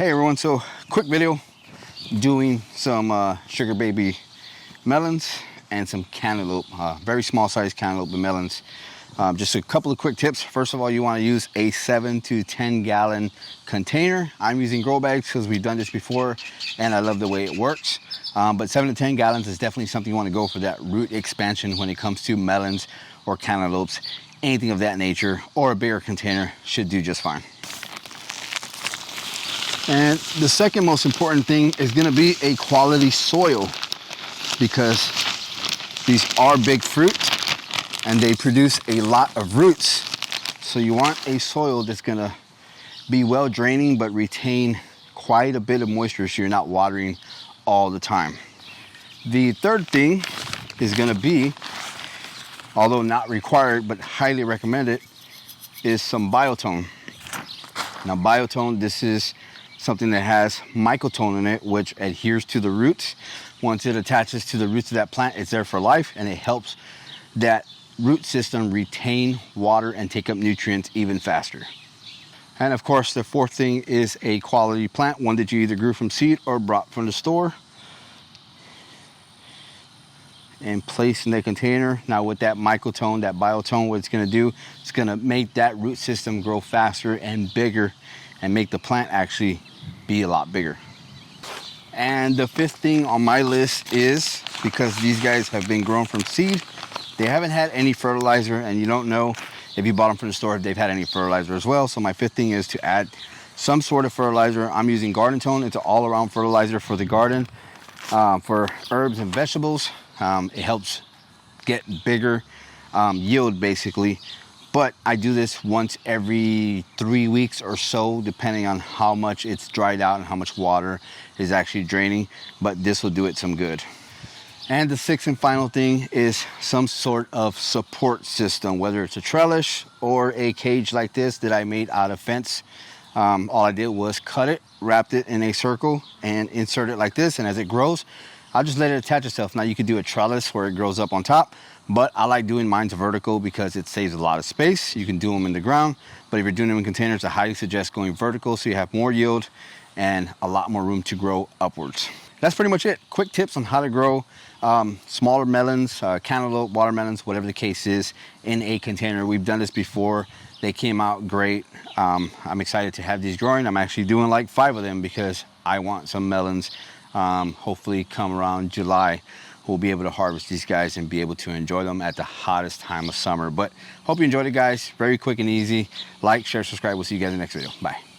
Hey everyone, so quick video doing some sugar baby melons and some cantaloupe, very small size cantaloupe melons. Just a couple of quick tips. First of all, you want to use a 7 to 10 gallon container. I'm using grow bags because we've done this before and I love the way it works. But 7 to 10 gallons is definitely something you want to go for, that root expansion when it comes to melons or cantaloupes. Anything of that nature, or a bigger container should do just fine. And the second most important thing is going to be a quality soil, because these are big fruit and they produce a lot of roots. So you want a soil that's going to be well draining but retain quite a bit of moisture so you're not watering all the time. The third thing is going to be, although not required but highly recommended, is some Biotone. Now Biotone, this is something that has mycotone in it, which adheres to the roots. Once it attaches to the roots of that plant, it's there for life, and it helps that root system retain water and take up nutrients even faster. And of course, the fourth thing is a quality plant, one that you either grew from seed or brought from the store, and place in the container. Now with that mycotone, that Biotone, what it's going to do, it's going to make that root system grow faster and bigger and make the plant actually be a lot bigger. And the fifth thing on my list is, because these guys have been grown from seed, they haven't had any fertilizer, and you don't know if you bought them from the store if they've had any fertilizer as well. So my fifth thing is to add some sort of fertilizer. I'm using GardenObsessions. It's an all-around fertilizer for the garden, for herbs and vegetables. It helps get bigger yield basically. But I do this once every 3 weeks or so, depending on how much it's dried out and how much water is actually draining. But this will do it some good. And the sixth and final thing is some sort of support system, whether it's a trellis or a cage like this that I made out of fence. All I did was cut it, wrapped it in a circle, and insert it like this. And as it grows, I'll just let it attach itself. Now you could do a trellis where it grows up on top, but I like doing mine vertical because it saves a lot of space. You can do them in the ground, but if you're doing them in containers, I highly suggest going vertical so you have more yield and a lot more room to grow upwards. That's pretty much it. Quick tips on how to grow smaller melons, cantaloupe, watermelons, whatever the case is, in a container. We've done this before. They came out great. I'm excited to have these growing. I'm actually doing like 5 of them because I want some melons. Hopefully come around July, we'll be able to harvest these guys and be able to enjoy them at the hottest time of summer. But hope you enjoyed it, guys. Very quick and easy. Like, share, subscribe. We'll see you guys in the next video. Bye.